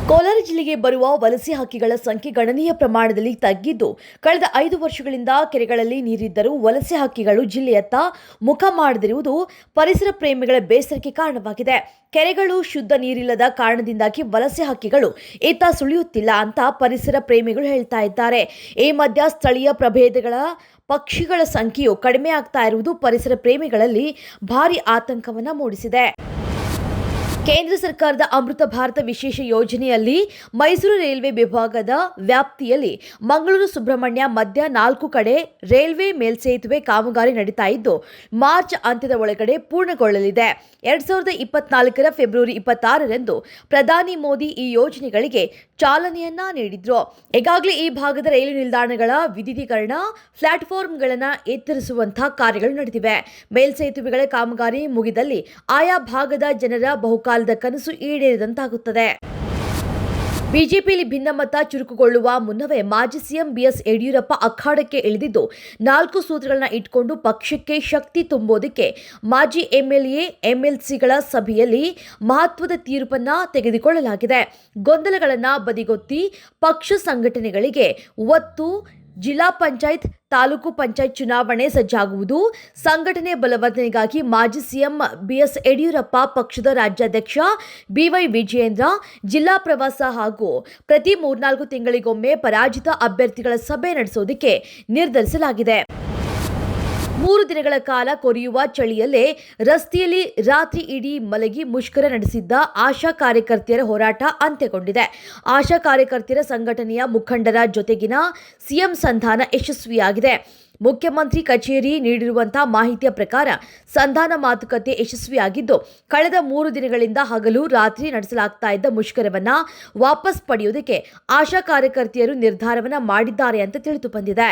ಕೋಲಾರ ಜಿಲ್ಲೆಗೆ ಬರುವ ವಲಸೆ ಹಕ್ಕಿಗಳ ಸಂಖ್ಯೆ ಗಣನೀಯ ಪ್ರಮಾಣದಲ್ಲಿ ತಗ್ಗಿದ್ದು, ಕಳೆದ 5 ವರ್ಷಗಳಿಂದ ಕೆರೆಗಳಲ್ಲಿ ನೀರಿದ್ದರೂ ವಲಸೆ ಹಕ್ಕಿಗಳು ಜಿಲ್ಲೆಯತ್ತ ಮುಖ ಮಾಡದಿರುವುದು ಪರಿಸರ ಪ್ರೇಮಿಗಳ ಬೇಸರಕ್ಕೆ ಕಾರಣವಾಗಿದೆ. ಕೆರೆಗಳು ಶುದ್ಧ ನೀರಿಲ್ಲದ ಕಾರಣದಿಂದಾಗಿ ವಲಸೆ ಹಕ್ಕಿಗಳು ಇತ್ತ ಸುಳಿಯುತ್ತಿಲ್ಲ ಅಂತ ಪರಿಸರ ಪ್ರೇಮಿಗಳು ಹೇಳ್ತಾ ಇದ್ದಾರೆ. ಈ ಮಧ್ಯ ಸ್ಥಳೀಯ ಪ್ರಭೇದಗಳ ಪಕ್ಷಿಗಳ ಸಂಖ್ಯೆಯು ಕಡಿಮೆ ಆಗ್ತಾ ಇರುವುದು ಪರಿಸರ ಪ್ರೇಮಿಗಳಲ್ಲಿ ಭಾರಿ ಆತಂಕವನ್ನ ಮೂಡಿಸಿದೆ. ಕೇಂದ್ರ ಸರ್ಕಾರದ ಅಮೃತ ಭಾರತ ವಿಶೇಷ ಯೋಜನೆಯಲ್ಲಿ ಮೈಸೂರು ರೈಲ್ವೆ ವಿಭಾಗದ ವ್ಯಾಪ್ತಿಯಲ್ಲಿ ಮಂಗಳೂರು ಸುಬ್ರಹ್ಮಣ್ಯ ಮಧ್ಯ 4 ಕಡೆ ರೈಲ್ವೆ ಮೇಲ್ಸೇತುವೆ ಕಾಮಗಾರಿ ನಡೀತಾ ಇದ್ದು, ಮಾರ್ಚ್ ಅಂತ್ಯದ ಒಳಗಡೆ ಪೂರ್ಣಗೊಳ್ಳಲಿದೆ. 2024ರ ಫೆಬ್ರವರಿ 26ರಂದು ಪ್ರಧಾನಿ ಮೋದಿ ಈ ಯೋಜನೆಗಳಿಗೆ ಚಾಲನೆಯನ್ನ ನೀಡಿದ್ರು. ಈಗಾಗಲೇ ಈ ಭಾಗದ ರೈಲು ನಿಲ್ದಾಣಗಳ ವಿದ್ಯುದೀಕರಣ, ಪ್ಲಾಟ್ಫಾರ್ಮ್ಗಳನ್ನು ಎತ್ತರಿಸುವಂತಹ ಕಾರ್ಯಗಳು ನಡೆದಿವೆ. ಮೇಲ್ಸೇತುವೆಗಳ ಕಾಮಗಾರಿ ಮುಗಿದಲ್ಲಿ ಆಯಾ ಭಾಗದ ಜನರ ಬಹುಕಾಲದ ಕನಸು ಈಡೇರಿದಂತಾಗುತ್ತದೆ. ಬಿಜೆಪಿಯಲ್ಲಿ ಭಿನ್ನಮತ ಚುರುಕುಗೊಳ್ಳುವ ಮುನ್ನವೇ ಮಾಜಿ ಸಿಎಂ ಬಿಎಸ್ ಯಡಿಯೂರಪ್ಪ ಅಖಾಡಕ್ಕೆ ಇಳಿದಿದ್ದು, 4 ಸೂತ್ರಗಳನ್ನ ಇಟ್ಕೊಂಡು ಪಕ್ಷಕ್ಕೆ ಶಕ್ತಿ ತುಂಬೋದಕ್ಕೆ ಮಾಜಿ ಎಂಎಲ್ಎ ಎಂಎಲ್ಸಿಗಳ ಸಭೆಯಲ್ಲಿ ಮಹತ್ವದ ತೀರ್ಪನ್ನ ತೆಗೆದುಕೊಳ್ಳಲಾಗಿದೆ. ಗೊಂದಲಗಳನ್ನು ಬದಿಗೊತ್ತಿ ಪಕ್ಷ ಸಂಘಟನೆಗಳಿಗೆ ಒತ್ತು. ಜಿಲ್ಲಾ ಪಂಚಾಯತ್, ತಾಲೂಕು ಪಂಚಾಯತ್ ಚುನಾವಣೆ ಸಜ್ಜಾಗುವುದು. ಸಂಘಟನೆ ಬಲವರ್ಧನೆಗಾಗಿ ಮಾಜಿ ಸಿಎಂ ಬಿಎಸ್ ಯಡಿಯೂರಪ್ಪ ಪಕ್ಷದ ರಾಜ್ಯಾಧ್ಯಕ್ಷ ಬಿವೈ ವಿಜಯೇಂದ್ರ ಜಿಲ್ಲಾ ಪ್ರವಾಸ ಹಾಗೂ ಪ್ರತಿ 3-4 ತಿಂಗಳಿಗೊಮ್ಮೆ ಪರಾಜಿತ ಅಭ್ಯರ್ಥಿಗಳ ಸಭೆ ನಡೆಸೋದಕ್ಕೆ ನಿರ್ಧರಿಸಲಾಗಿದೆ. 3 ದಿನಗಳ ಕಾಲ ಕೊರೆಯುವ ಚಳಿಯಲ್ಲೇ ರಸ್ತೆಯಲ್ಲಿ ರಾತ್ರಿ ಇಡೀ ಮಲಗಿ ಮುಷ್ಕರ ನಡೆಸಿದ್ದ ಆಶಾ ಕಾರ್ಯಕರ್ತೆಯರ ಹೋರಾಟ ಅಂತ್ಯಗೊಂಡಿದೆ. ಆಶಾ ಕಾರ್ಯಕರ್ತೆಯರ ಸಂಘಟನೆಯ ಮುಖಂಡರ ಜೊತೆಗಿನ ಸಿಎಂ ಸಂಧಾನ ಯಶಸ್ವಿಯಾಗಿದೆ. ಮುಖ್ಯಮಂತ್ರಿ ಕಚೇರಿ ನೀಡಿರುವಂತಹ ಮಾಹಿತಿಯ ಪ್ರಕಾರ ಸಂಧಾನ ಮಾತುಕತೆ ಯಶಸ್ವಿಯಾಗಿದ್ದು, ಕಳೆದ 3 ದಿನಗಳಿಂದ ಹಗಲು ರಾತ್ರಿ ನಡೆಸಲಾಗ್ತಾ ಇದ್ದ ಮುಷ್ಕರವನ್ನ ವಾಪಸ್ ಪಡೆಯುವುದಕ್ಕೆ ಆಶಾ ಕಾರ್ಯಕರ್ತೆಯರು ನಿರ್ಧಾರವನ್ನ ಮಾಡಿದ್ದಾರೆ ಅಂತ ತಿಳಿದು ಬಂದಿದೆ.